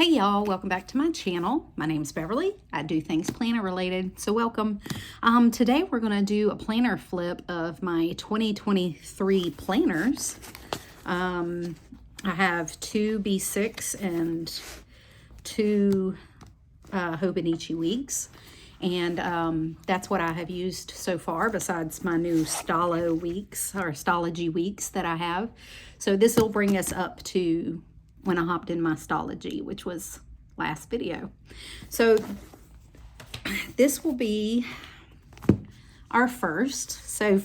Hey y'all, welcome back to my channel. My name's Beverly. I do things planner related, so welcome. Today we're going to do a planner flip of my 2023 planners. I have two B6 and two Hobinichi weeks, and that's what I have used so far besides my new Stalogy weeks that I have. So this will bring us up to when I hopped in my Stalogy, which was last video. So this will be our first. So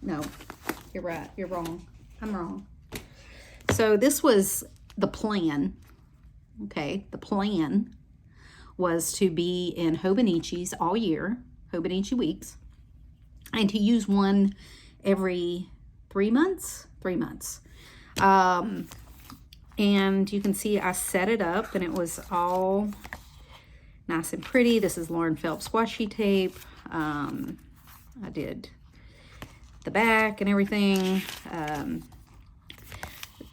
no, you're right, you're wrong. I'm wrong. So this was the plan. Okay, the plan was to be in Hobinichis all year, Hobinichi weeks, and to use one every 3 months. And you can see I set it up and it was all nice and pretty. This is Lauren Phelps washi tape. I did the back and everything.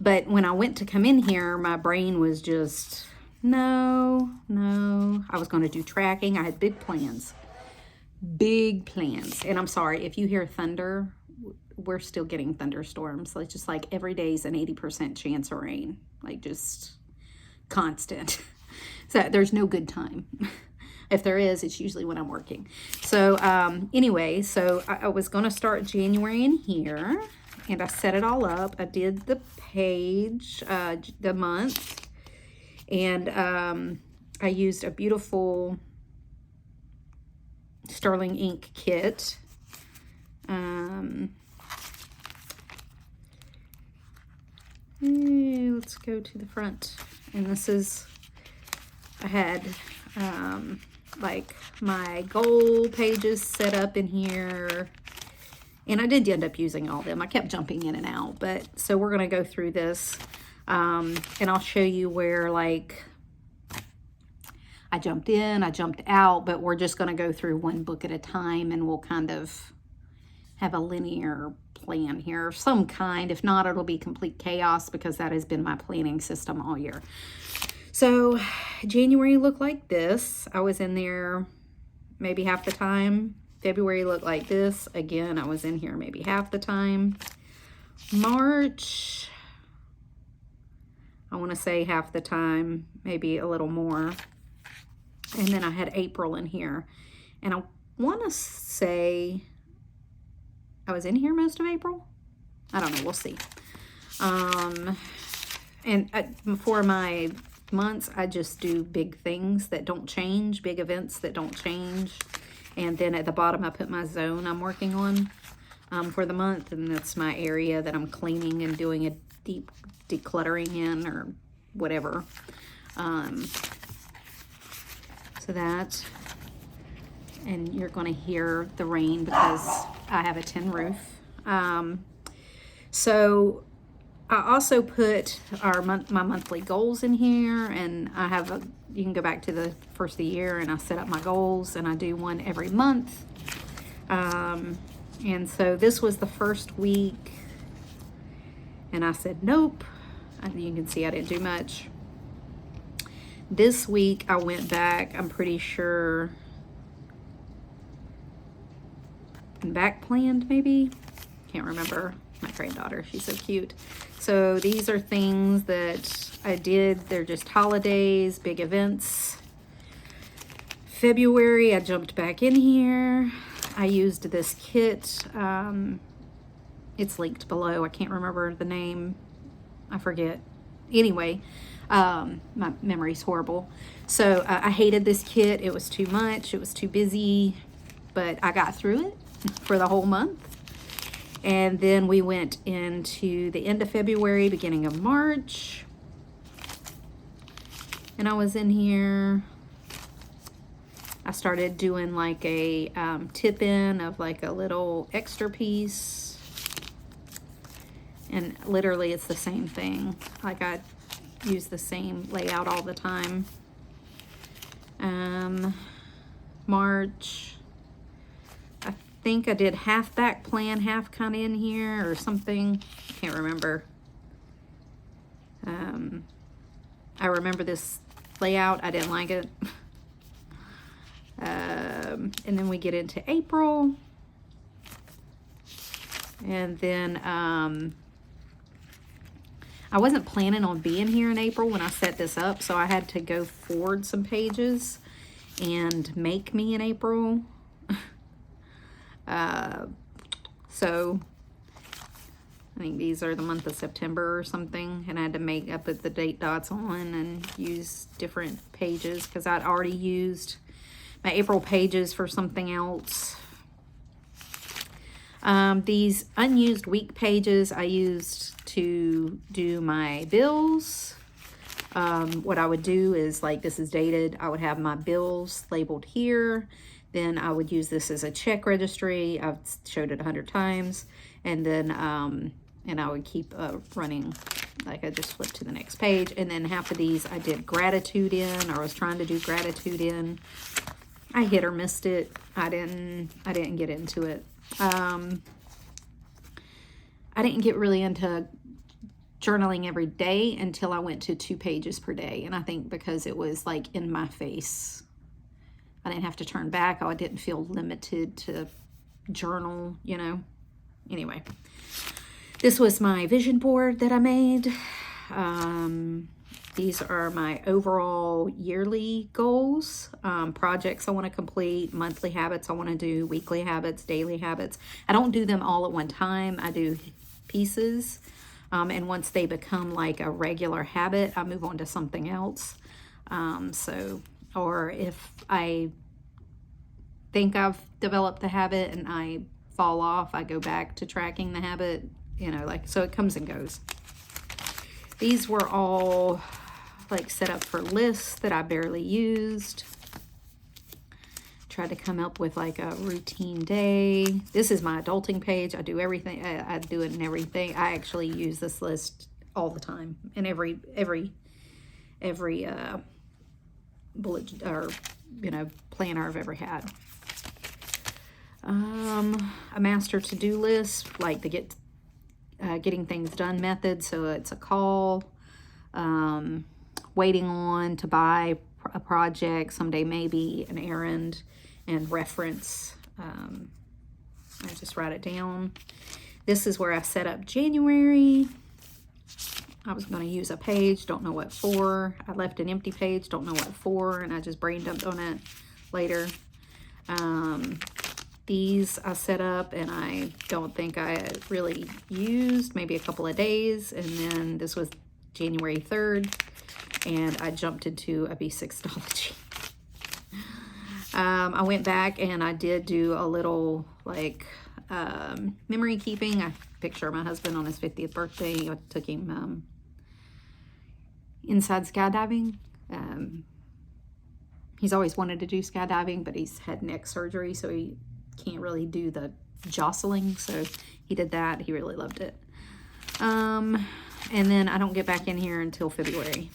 But when I went to come in here, my brain was just, no. I was going to do tracking. I had big plans. And I'm sorry, if you hear thunder, we're still getting thunderstorms. Like just like every day's an 80% chance of rain, like just constant. So there's no good time. If there is, it's usually when I'm working. So anyway, so I was going to start January in here, and I set it all up. I did the page, the month, and I used a beautiful sterling ink kit. Let's go to the front, and this is, I had like my goal pages set up in here, and I did end up using all of them. I kept jumping in and out, but so we're going to go through this, and I'll show you where like I jumped in, I jumped out, but we're just going to go through one book at a time, and we'll kind of have a linear plan here of some kind. If not, it'll be complete chaos because that has been my planning system all year. So January looked like this. I was in there maybe half the time. February looked like this. Again, I was in here maybe half the time. March, I want to say half the time, maybe a little more. And then I had April in here. And I want to say I was in here most of April. I don't know. We'll see. And for my months, I just do big things that don't change, big events that don't change. And then at the bottom, I put my zone I'm working on for the month. And that's my area that I'm cleaning and doing a deep decluttering in or whatever. So that, and you're going to hear the rain because I have a tin roof. So I also put my monthly goals in here, and I have you can go back to the first of the year, and I set up my goals, and I do one every month. And so this was the first week, and I said nope. You can see I didn't do much. This week I went back, I'm pretty sure, and back planned maybe, can't remember. My granddaughter, she's so cute. So these are things that I did. They're just holidays, big events. February, I jumped back in here. I used this kit. It's linked below. I can't remember the name. I forget. Anyway, my memory's horrible. So I hated this kit. It was too much. It was too busy, but I got through it for the whole month. And then we went into the end of February, beginning of March. And I was in here. I started doing like a tip in of like a little extra piece. And literally it's the same thing. Like I use the same layout all the time. March. I think I did half back plan, half kind of in here or something. I can't remember. I remember this layout. I didn't like it. And then we get into April. And then I wasn't planning on being here in April when I set this up, so I had to go forward some pages and make me in April. So I think these are the month of September or something, and I had to make, I put the date dots on and use different pages because I'd already used my April pages for something else. These unused week pages I used to do my bills. What I would do is, like, this is dated, I would have my bills labeled here. Then I would use this as a check registry. I've showed it 100 times. And then, and I would keep running, like I just flipped to the next page. And then half of these I did gratitude in, or I was trying to do gratitude in. I hit or missed it. I didn't get into it. I didn't get really into journaling every day until I went to 2 pages per day. And I think because it was like in my face, I didn't have to turn back. I didn't feel limited to journal, you know. Anyway, this was my vision board that I made. These are my overall yearly goals, projects I want to complete, monthly habits I want to do, weekly habits, daily habits. I don't do them all at one time. I do pieces. And once they become like a regular habit, I move on to something else. Or if I think I've developed the habit and I fall off, I go back to tracking the habit, you know, like, so it comes and goes. These were all like set up for lists that I barely used. Tried to come up with like a routine day. This is my adulting page. I do everything. I do it in everything. I actually use this list all the time in every bullet or, you know, planner I've ever had. A master to-do list, like the getting things done method. So it's a call, waiting on to buy a project, someday maybe an errand, and reference. I just write it down. This is where I set up January. I was going to use a page, don't know what for. I left an empty page, don't know what for, and I just brain dumped on it later. These I set up and I don't think I really used, maybe a couple of days. And then this was January 3rd, and I jumped into a B6 Stalogy. I went back and I did do a little like memory keeping. I picture my husband on his 50th birthday. I took him inside skydiving. He's always wanted to do skydiving, but he's had neck surgery, so he can't really do the jostling. So he did that. He really loved it. And then I don't get back in here until February.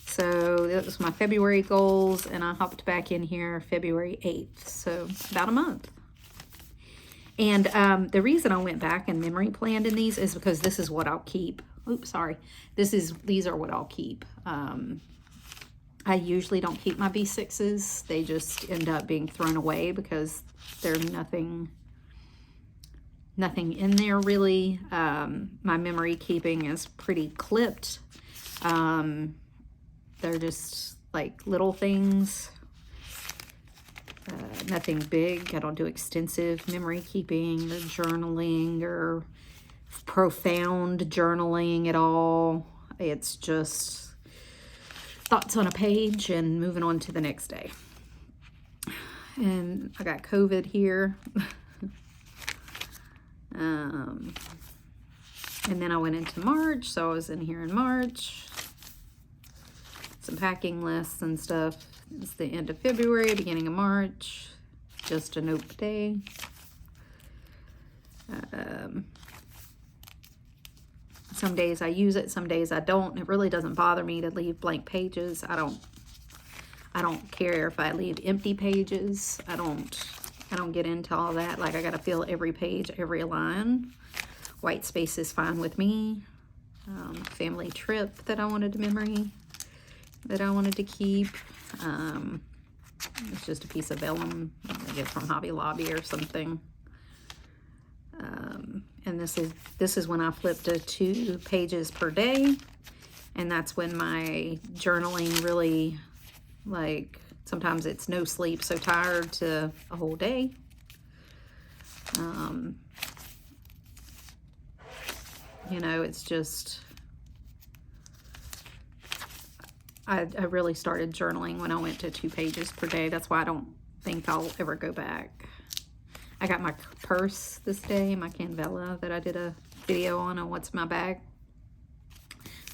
So that was my February goals, and I hopped back in here February 8th, so about a month. And the reason I went back and memory planned in these is because this is what I'll keep. Oops, sorry. These are what I'll keep. I usually don't keep my B6s. They just end up being thrown away because there's nothing in there really. My memory keeping is pretty clipped. They're just like little things, nothing big. I don't do extensive memory keeping or journaling or profound journaling at all. It's just thoughts on a page and moving on to the next day. And I got COVID here. And then I went into March, so I was in here in March. Some packing lists and stuff. It's the end of February, beginning of March. Just a note day. Some days I use it, some days I don't. It really doesn't bother me to leave blank pages. I don't care if I leave empty pages. I don't get into all that. Like, I gotta fill every page, every line. White space is fine with me. family trip that I wanted to keep. It's just a piece of vellum I get from Hobby Lobby or something. And this is when I flipped to 2 pages per day, and that's when my journaling really, like, sometimes it's no sleep, so tired, to a whole day. You know, it's just, I really started journaling when I went to 2 pages per day. That's why I don't think I'll ever go back. I got my purse this day, my Canvella that I did a video on what's in my bag.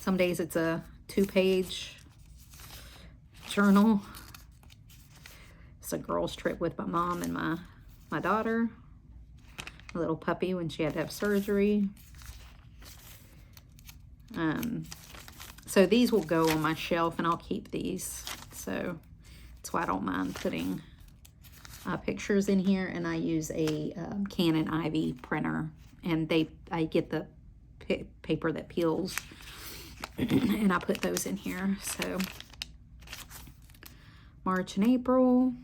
Some days it's a 2-page journal. It's a girls' trip with my mom and my daughter. A little puppy when she had to have surgery. So these will go on my shelf, and I'll keep these. So that's why I don't mind putting pictures in here. And I use a Canon Ivy printer, and I get the paper that peels, and I put those in here. So March and April.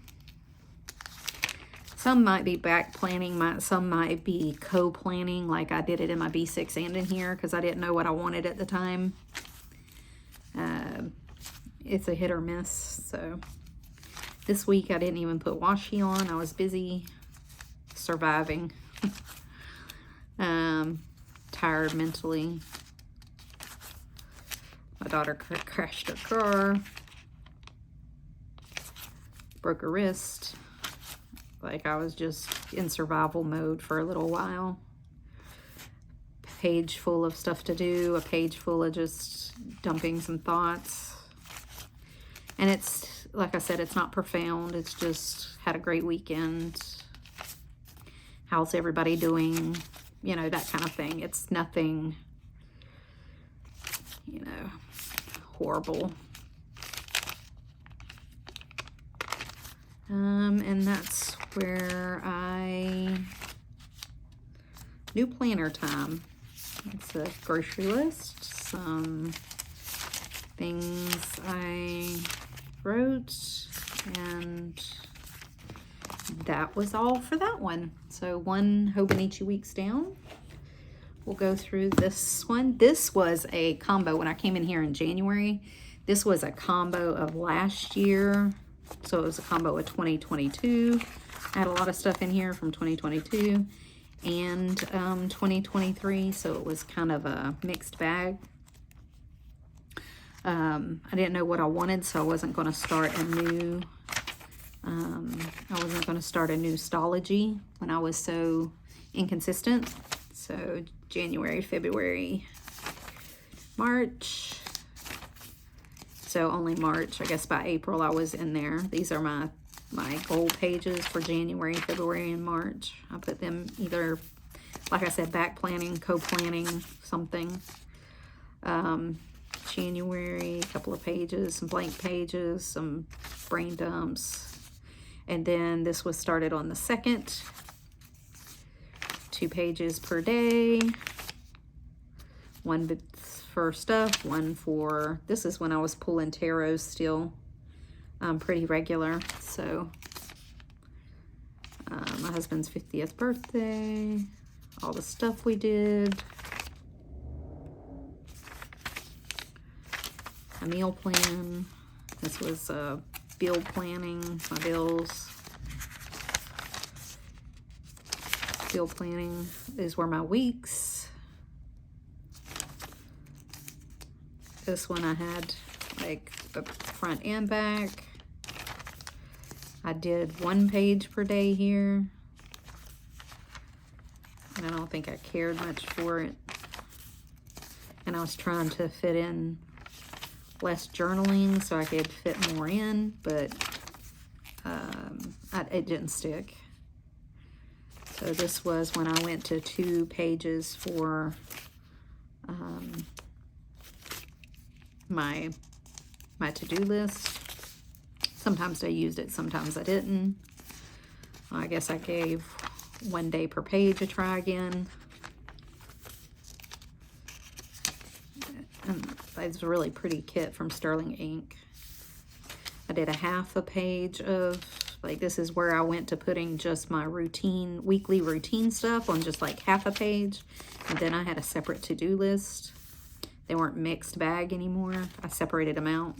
Some might be back planning, some might be co-planning, like I did it in my B6 and in here, because I didn't know what I wanted at the time. It's a hit or miss. So this week I didn't even put washi on. I was busy surviving. Tired mentally. My daughter crashed her car. Broke her wrist. Like, I was just in survival mode for a little while. Page full of stuff to do, a page full of just dumping some thoughts. And it's, like I said, it's not profound. It's just had a great weekend. How's everybody doing? You know, that kind of thing. It's nothing, you know, horrible. And that's where new planner time. It's a grocery list, some things I wrote, and that was all for that one. So 1 Hobonichi weeks down. We'll go through this one. This was a combo when I came in here in January. This was a combo of last year. So it was a combo of 2022. I had a lot of stuff in here from 2022 and 2023. So it was kind of a mixed bag. I didn't know what I wanted, so I wasn't going to start a new, Newstology when I was so inconsistent. So January, February, March. So only March. I guess by April I was in there. These are my goal pages for January, February, and March. I put them either, like I said, back planning, co-planning, something. January, a couple of pages, some blank pages, some brain dumps. And then this was started on the 2nd. 2 pages per day. 1 for stuff, 1 for, this is when I was pulling tarots still, pretty regular. So my husband's 50th birthday, all the stuff we did, a meal plan. This was bill planning, my bills. Bill planning. These were my weeks. This one I had like the front and back. I did 1 page per day here. And I don't think I cared much for it. And I was trying to fit in less journaling so I could fit more in, but it didn't stick. So this was when I went to 2 pages for my to-do list. Sometimes I used it, sometimes I didn't. I guess I gave 1 day per page a try again. It's a really pretty kit from Sterling Ink. I did a half a page of, like, this is where I went to putting just my routine, weekly routine stuff on just like half a page. And then I had a separate to-do list. They weren't mixed bag anymore. I separated them out.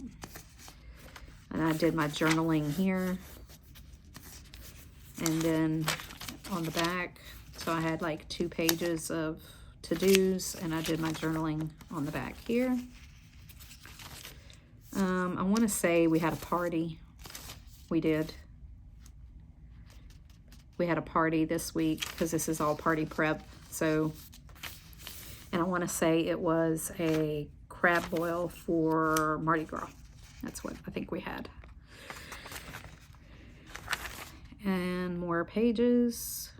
And I did my journaling here. And then on the back, so I had like 2 pages of to-dos, and I did my journaling on the back here. I want to say we had a party. We did. We had a party this week because this is all party prep. So, and I want to say it was a crab boil for Mardi Gras. That's what I think we had. And more pages.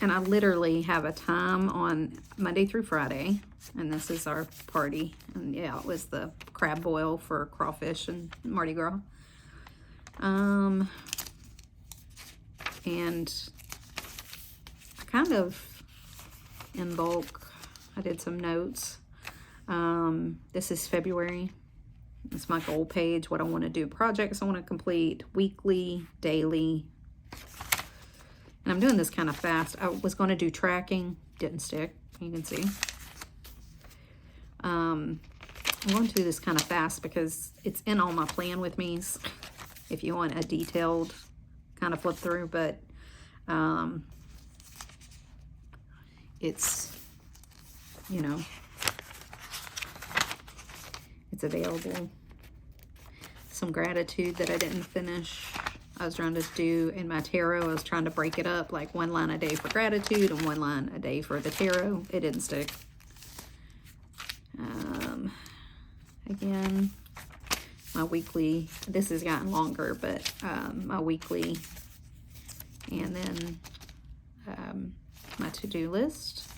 And I literally have a time on Monday through Friday. And this is our party. And yeah, it was the crab boil for crawfish and Mardi Gras. And I kind of, in bulk, I did some notes. This is February. It's my goal page, what I want to do, projects I want to complete, weekly, daily. And I'm doing this kind of fast. I was going to do tracking, didn't stick, you can see. I'm going to do this kind of fast because it's in all my plan with me's. If you want a detailed kind of flip through, but it's, you know, it's available. Some gratitude that I didn't finish. I was trying to do in my tarot, I was trying to break it up, like 1 line a day for gratitude and 1 line a day for the tarot. It didn't stick. Again, my weekly, this has gotten longer, but my weekly, and then my to-do list.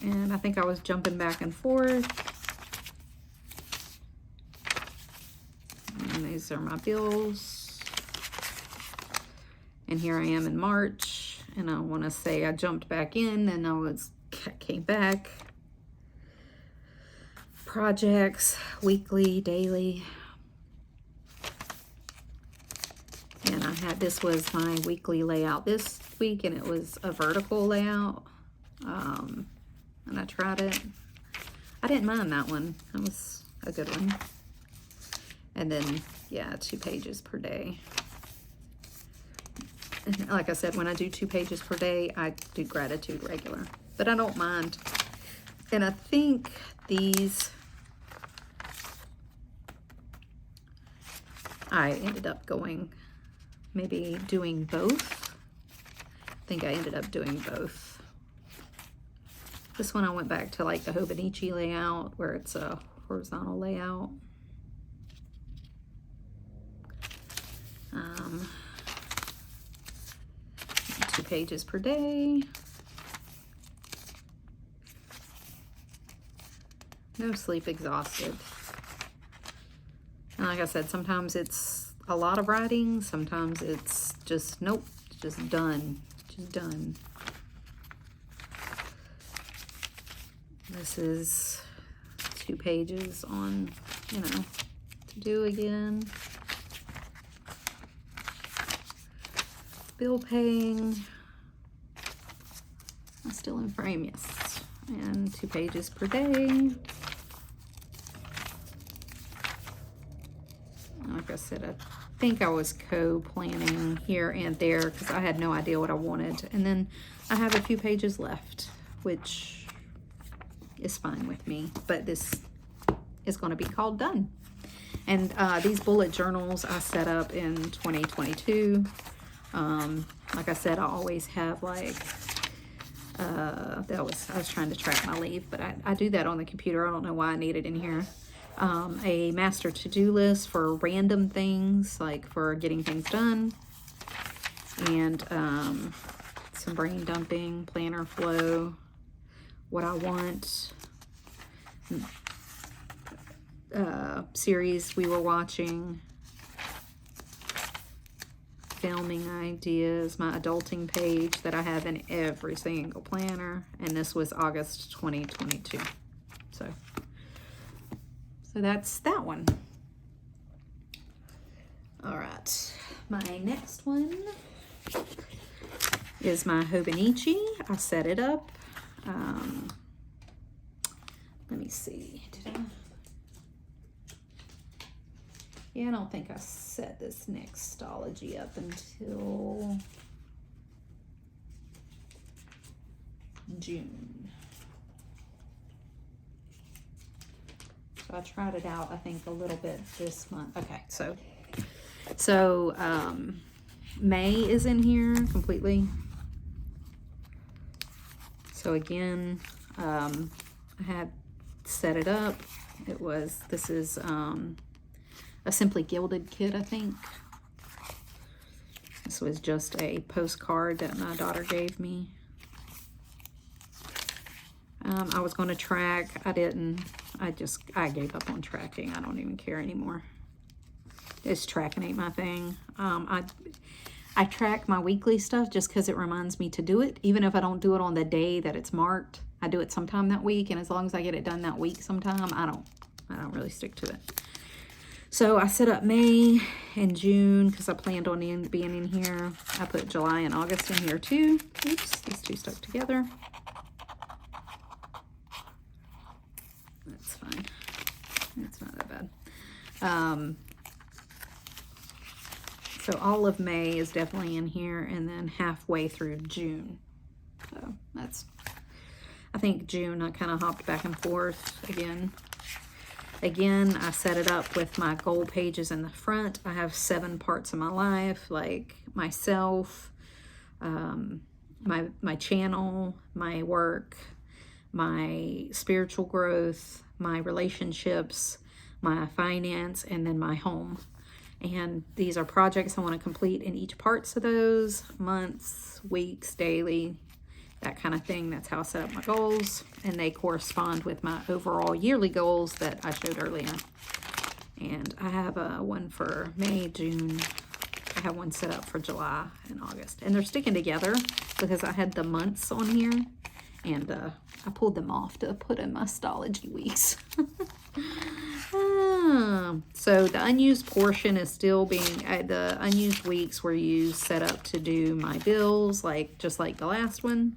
And I think I was jumping back and forth. And these are my bills. And here I am in March. And I want to say I jumped back in and I came back. Projects, weekly, daily. And I had, this was my weekly layout this week, and it was a vertical layout. And I tried it. I didn't mind that one. That was a good one. And then, yeah, 2 pages per day. And like I said, when I do 2 pages per day, I do gratitude regular. But I don't mind. And I think these, I ended up going, maybe doing both. I think I ended up doing both. This one I went back to like the Hobinichi layout where it's a horizontal layout. 2 pages per day. No sleep, exhausted. And like I said, sometimes it's a lot of writing. Sometimes it's just, nope, just done. Just done. This is 2 pages on, you know, to do again. Bill paying. I'm still in frame, yes. And 2 pages per day. Like I said, I think I was co-planning here and there because I had no idea what I wanted. And then I have a few pages left, which is fine with me. But this is going to be called done. And these bullet journals I set up in 2022. Like I said, I always have like, I was trying to track my leave, but I do that on the computer. I don't know why I need it in here. A master to-do list for random things, like for getting things done. And some brain dumping, planner flow, what I want. Series we were watching. filming ideas, my adulting page that I have in every single planner. And this was August 2022. So that's that one. All right, my next one is my Hobinichi. I set it up. Let me see. Did I? Yeah, I don't think I set this Newstology up until June. So I tried it out, I think, a little bit this month. Okay, so May is in here completely. So again, I had set it up. This is a Simply Gilded kit, I think. This was just a postcard that my daughter gave me. I was going to track. I didn't. I gave up on tracking. I don't even care anymore. It's tracking ain't my thing. I track my weekly stuff just because it reminds me to do it. Even if I don't do it on the day that it's marked, I do it sometime that week. And as long as I get it done that week sometime, I don't really stick to it. So I set up May and June because I planned on being in here. I put July and August in here too. Oops, these two stuck together. That's fine. It's not that bad. So all of May is definitely in here, and then halfway through June. So that's, I think June I kind of hopped back and forth again. Again, I set it up with my goal pages in the front. I have 7 parts of my life, like myself, my channel, my work, my spiritual growth, my relationships, my finance, and then my home. And these are projects I want to complete in each parts of those, months, weeks, daily, that kind of thing. That's how I set up my goals, and they correspond with my overall yearly goals that I showed earlier. And I have one for May, June. I have one set up for July and August, and they're sticking together because I had the months on here, and I pulled them off to put in my Stalogy weeks. So the unused portion is still being, the unused weeks were used, set up to do my bills, just like the last one.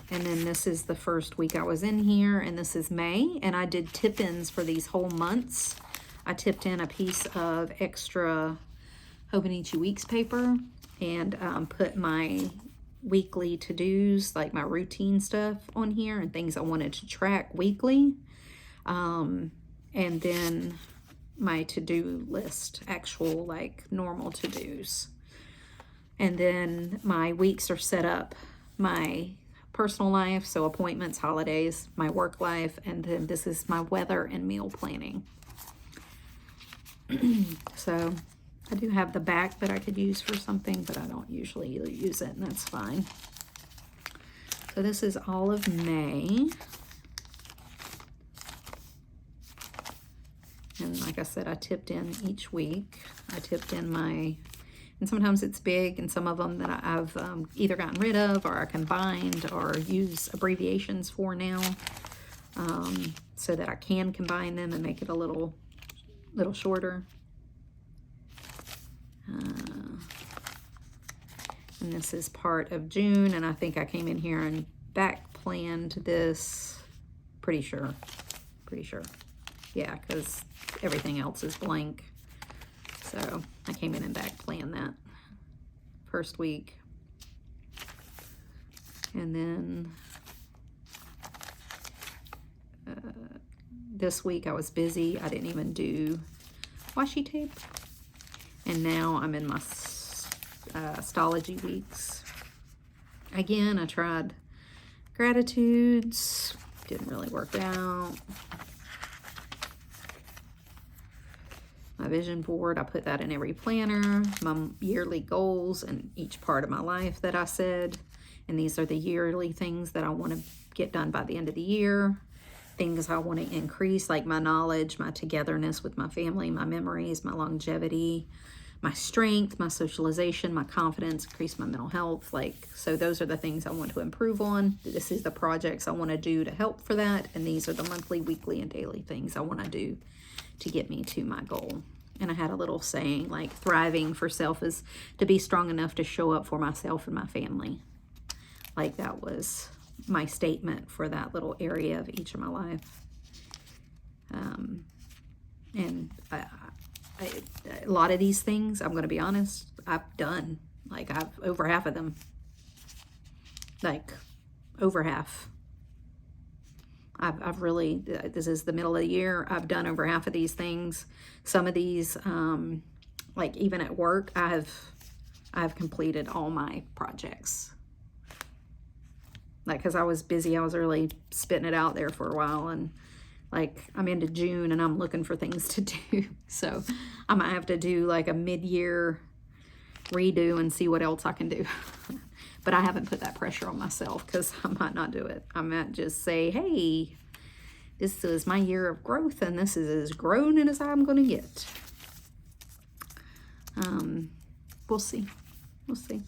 And then this is the first week I was in here, and this is May, and I did tip-ins for these whole months. I tipped in a piece of extra Hobonichi Weeks paper and put my weekly to-dos, like my routine stuff on here and things I wanted to track weekly. And then my to-do list, actual normal to-dos. And then my weeks are set up, my personal life, so appointments, holidays, my work life, and then this is my weather and meal planning. So I do have the back that I could use for something, but I don't usually use it, and that's fine. So this is all of May. And like I said, I tipped in each week. I tipped in and sometimes it's big, and some of them that I've either gotten rid of or I combined or use abbreviations for now, so that I can combine them and make it a little shorter. And this is part of June, and I think I came in here and back planned this, pretty sure. Yeah, because everything else is blank. So I came in and back planned that first week. And then this week I was busy. I didn't even do washi tape. And now I'm in my Stalogy weeks. Again, I tried gratitudes. Didn't really work out. My vision board, I put that in every planner. My yearly goals and each part of my life that I said. And these are the yearly things that I want to get done by the end of the year. Things I want to increase, like my knowledge, my togetherness with my family, my memories, my longevity, my strength, my socialization, my confidence, increase my mental health. Like, so those are the things I want to improve on. This is the projects I want to do to help for that. And these are the monthly, weekly, and daily things I want to do to get me to my goal. And I had a little saying, like, thriving for self is to be strong enough to show up for myself and my family. Like, that was my statement for that little area of each of my life. And a lot of these things, I'm going to be honest, I've done. Like, I've over half of them. Like, over half. I've really, this is the middle of the year, I've done over half of these things. Some of these, like even at work, I've completed all my projects. Like, because I was busy, I was really spitting it out there for a while, and like, I'm into June and I'm looking for things to do. So I might have to do like a mid-year redo and see what else I can do. But I haven't put that pressure on myself because I might not do it. I might just say, hey, this is my year of growth and this is as grown as I'm going to get. We'll see. We'll see.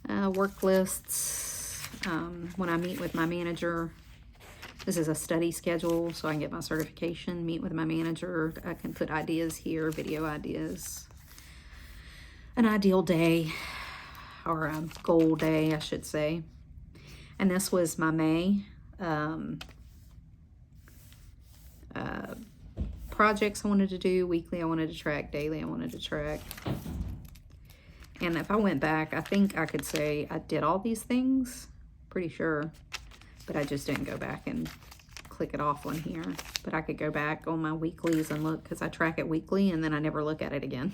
Work lists. When I meet with my manager, this is a study schedule so I can get my certification, meet with my manager. I can put ideas here, video ideas. An ideal day, or a goal day, I should say. And this was my May. Projects I wanted to do. Weekly I wanted to track. Daily I wanted to track. And if I went back, I think I could say I did all these things. Pretty sure. But I just didn't go back and click it off on here. But I could go back on my weeklies and look, because I track it weekly and then I never look at it again.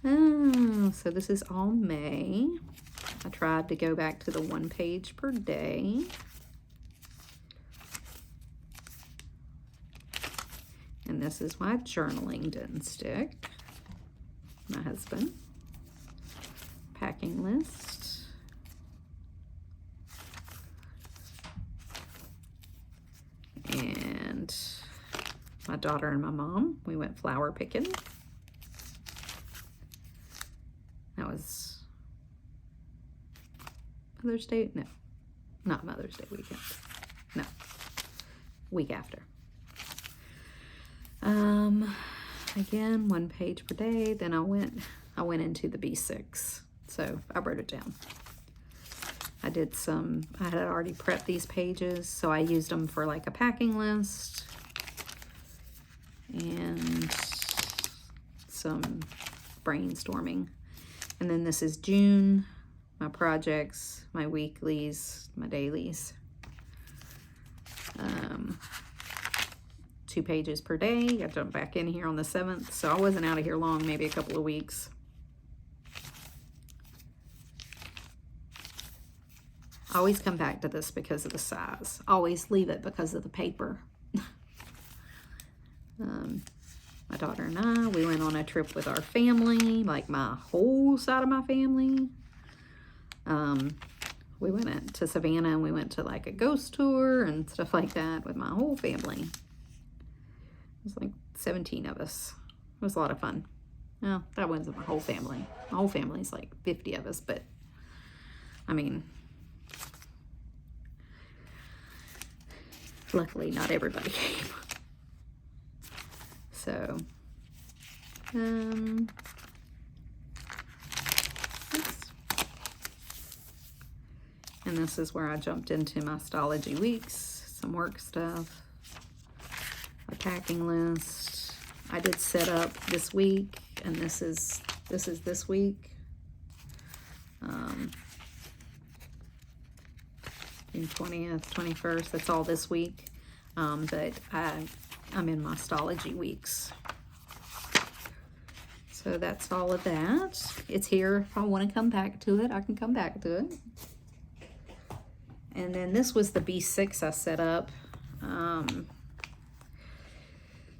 Oh, so this is all May. I tried to go back to the 1 page per day. And this is why journaling didn't stick. My husband. Packing list. And my daughter and my mom, we went flower picking. That was Mother's Day? No, not Mother's Day weekend. No, week after. Again, 1 page per day. Then I went into the B6. So I wrote it down. I had already prepped these pages, so I used them for like a packing list and some brainstorming. And then this is June, my projects, my weeklies, my dailies. 2 pages per day. I jumped back in here on the 7th, so I wasn't out of here long, maybe a couple of weeks. I always come back to this because of the size. I always leave it because of the paper. My daughter and I, we went on a trip with our family, like my whole side of my family. We went to Savannah and we went to like a ghost tour and stuff like that with my whole family. It was like 17 of us. It was a lot of fun. No, that wasn't my whole family. My whole family's like 50 of us, but I mean, luckily not everybody came. So, oops. And this is where I jumped into my Stalogy weeks, some work stuff, a packing list. I did set up this week, and this is this week. June 20th, 21st, that's all this week. But I'm in my Stalogy weeks. So that's all of that. It's here. If I want to come back to it, I can come back to it. And then this was the B6 I set up.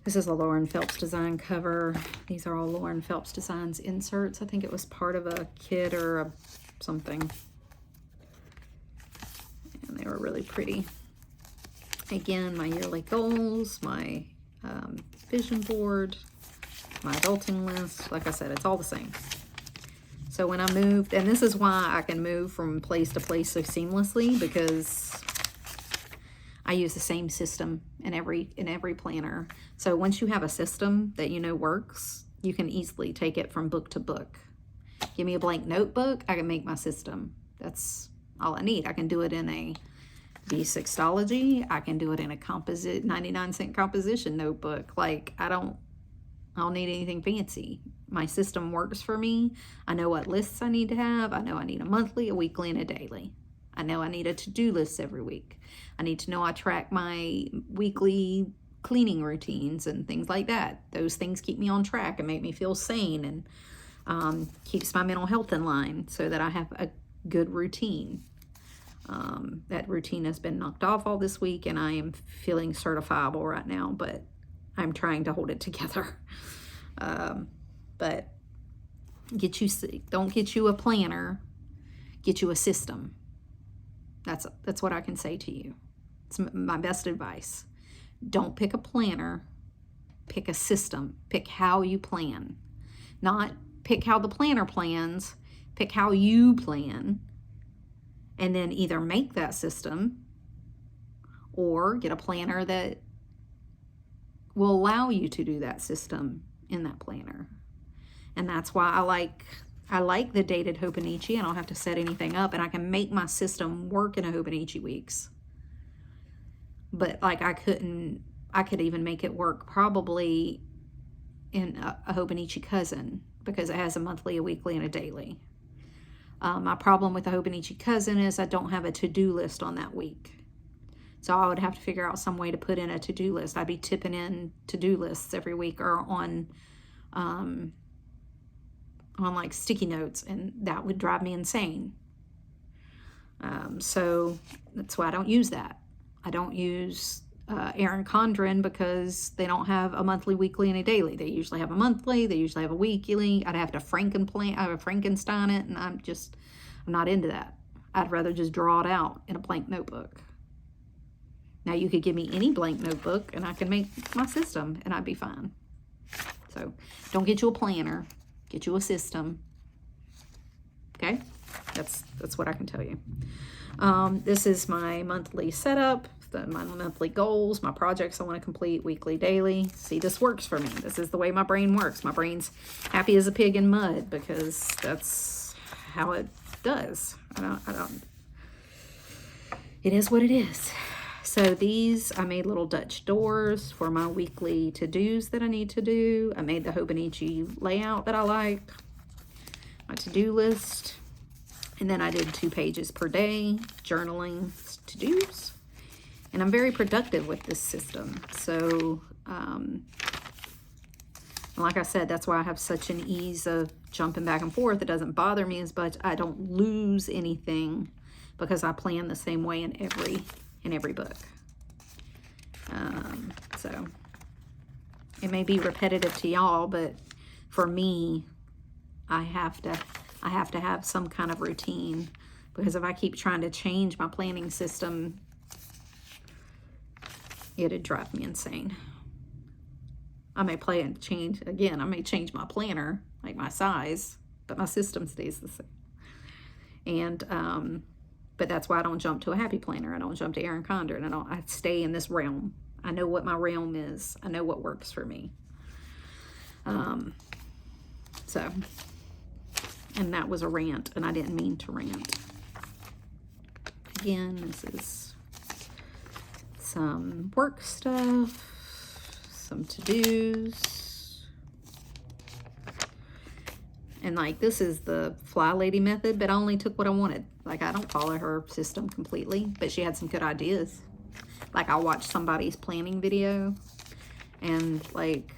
This is a Lauren Phelps design cover. These are all Lauren Phelps Designs inserts. I think it was part of a kit or something. And they were really pretty. Again, my yearly goals, my vision board. my adulting list. Like I said, it's all the same. So when I moved, and this is why I can move from place to place so seamlessly, because I use the same system in every planner. So once you have a system that you know works, you can easily take it from book to book. Give me a blank notebook, I can make my system. That's all I need. I can do it in a B6 Stalogy. I can do it in a 99-cent composition notebook. Like, I don't need anything fancy. My system works for me. I know what lists I need to have. I know I need a monthly, a weekly, and a daily. I know I need a to-do list every week. I need to know I track my weekly cleaning routines and things like that. Those things keep me on track and make me feel sane, and keeps my mental health in line so that I have a good routine. That routine has been knocked off all this week, and I am feeling certifiable right now, but I'm trying to hold it together. But don't get you a planner, get you a system. That's what I can say to you. It's my best advice. Don't pick a planner, pick a system. Pick how you plan. Not pick how the planner plans, pick how you plan. And then either make that system or get a planner that will allow you to do that system in that planner. And that's why I like the dated Hobinichi. I don't have to set anything up, and I can make my system work in a Hobinichi weeks. But like I could even make it work probably in a Hobinichi cousin, because it has a monthly, a weekly, and a daily. My problem with the Hobonichi cousin is I don't have a to-do list on that week. So I would have to figure out some way to put in a to-do list. I'd be tipping in to-do lists every week, or on like sticky notes, and that would drive me insane. So that's why I don't use that. I don't use Erin Condren, because they don't have a monthly, weekly, and a daily. They usually have a monthly, they usually have a weekly. I'd have to Frankenstein it, and I'm not into that. I'd rather just draw it out in a blank notebook. Now you could give me any blank notebook and I can make my system and I'd be fine. So don't get you a planner, get you a system. Okay, that's what I can tell you. This is my monthly setup, my monthly goals, my projects I want to complete, weekly, daily. See, this works for me. This is the way my brain works. My brain's happy as a pig in mud, because that's how it does. It is what it is. So these, I made little Dutch doors for my weekly to-dos that I need to do. I made the Hobinichi layout that I like, my to-do list. And then I did 2 pages per day, journaling to-dos. And I'm very productive with this system. So, like I said, that's why I have such an ease of jumping back and forth. It doesn't bother me as much. I don't lose anything because I plan the same way in every book. So it may be repetitive to y'all, but for me, I have to have some kind of routine, because if I keep trying to change my planning system, it'd drive me insane. I may I may change my planner, like my size, but my system stays the same. And but that's why I don't jump to a happy planner. I don't jump to Erin Condren. I stay in this realm. I know what my realm is. I know what works for me. So, and that was a rant, and I didn't mean to rant. Again, this is some work stuff, some to-dos. And like, this is the Fly Lady method, but I only took what I wanted. Like, I don't follow her system completely, but she had some good ideas. Like, I watched somebody's planning video, and like,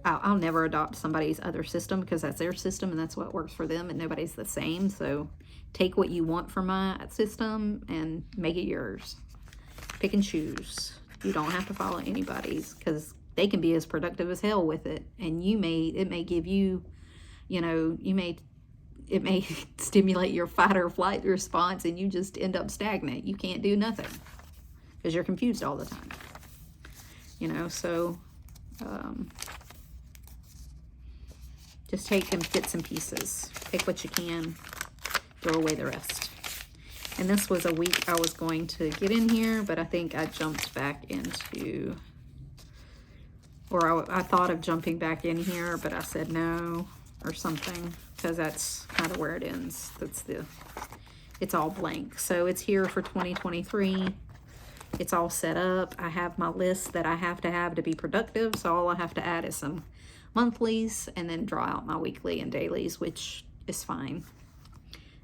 I'll never adopt somebody's other system, because that's their system and that's what works for them, and nobody's the same. So take what you want from my system and make it yours. Pick and choose. You don't have to follow anybody's, because they can be as productive as hell with it, and it may give you, it may stimulate your fight or flight response, and you just end up stagnant. You can't do nothing because you're confused all the time. So Just take in bits and pieces. Take what you can, throw away the rest. And this was a week I was going to get in here, but I think I jumped back into, or I thought of jumping back in here, but I said no or something, because that's kind of where it ends. It's all blank. So it's here for 2023. It's all set up. I have my list that I have to be productive, so all I have to add is some monthlies and then draw out my weekly and dailies, which is fine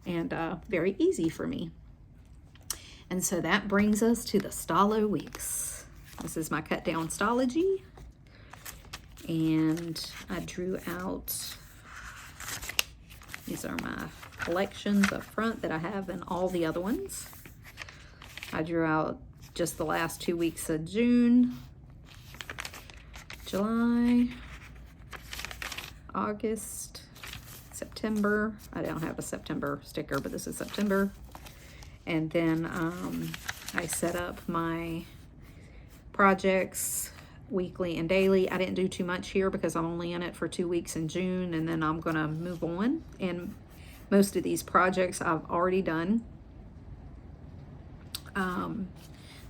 and very easy for me. And so that brings us to the Stalo weeks. This is my cut down Stalogy, and I drew out, these are my collections up front that I have in all the other ones. I drew out just the last 2 weeks of June, July, August, September. I don't have a September sticker, but this is September. And then I set up my projects weekly and daily. I didn't do too much here because I'm only in it for 2 weeks in June, and then I'm gonna move on. And most of these projects I've already done.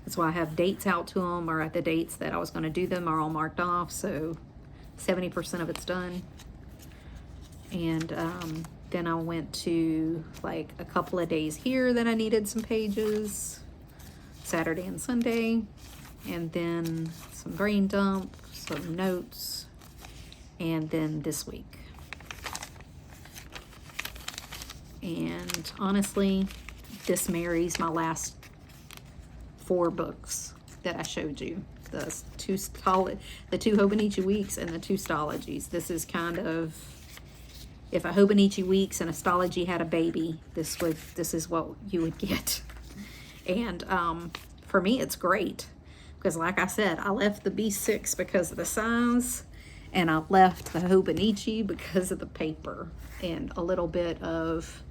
That's why I have dates out to them, or at the dates that I was going to do them are all marked off. So 70% of it's done. And then I went to like a couple of days here that I needed some pages, Saturday and Sunday, and then some brain dump, some notes, and then this week. And honestly, this marries my last 4 books that I showed you. The two Hobonichi weeks and the 2 Stalogies. This is kind of, if a Hobonichi weeks and a Stalogy had a baby, this is what you would get. And for me, it's great because, like I said, I left the B6 because of the size, and I left the Hobonichi because of the paper and a little bit of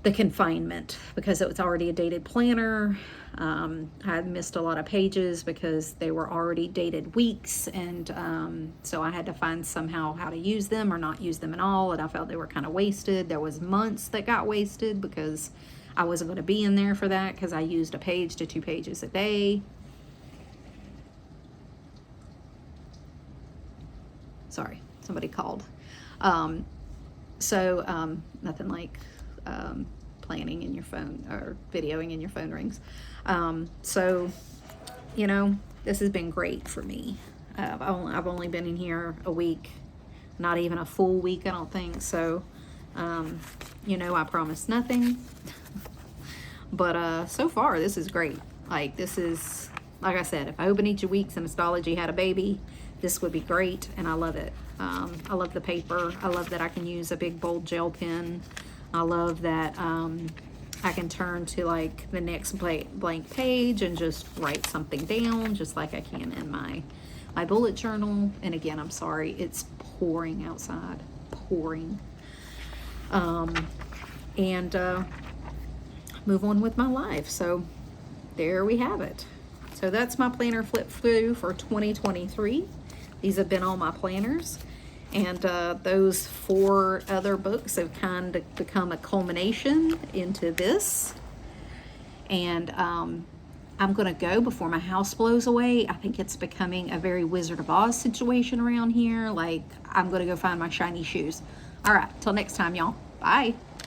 the confinement because it was already a dated planner. I had missed a lot of pages because they were already dated weeks, and so I had to find somehow how to use them or not use them at all, and I felt they were kind of wasted. There was months that got wasted because I wasn't going to be in there for that because I used a page to 2 pages a day. Sorry, somebody called. Nothing like planning in your phone or videoing in your phone rings. So, you know, this has been great for me. I've only been in here a week, not even a full week, I don't think. So, you know, I promised nothing. But so far, this is great. Like, this is, like I said, if Hobonichi weeks and Newstology had a baby, this would be great, and I love it. I love the paper. I love that I can use a big bold gel pen. I love that I can turn to like the next blank page and just write something down just like I can in my bullet journal. And again, I'm sorry, it's pouring outside, pouring. Move on with my life. So there we have it. So that's my planner flip through for 2023. These have been all my planners. And those 4 other books have kind of become a culmination into this. And I'm going to go before my house blows away. I think it's becoming a very Wizard of Oz situation around here. Like, I'm going to go find my shiny shoes. All right, till next time, y'all. Bye.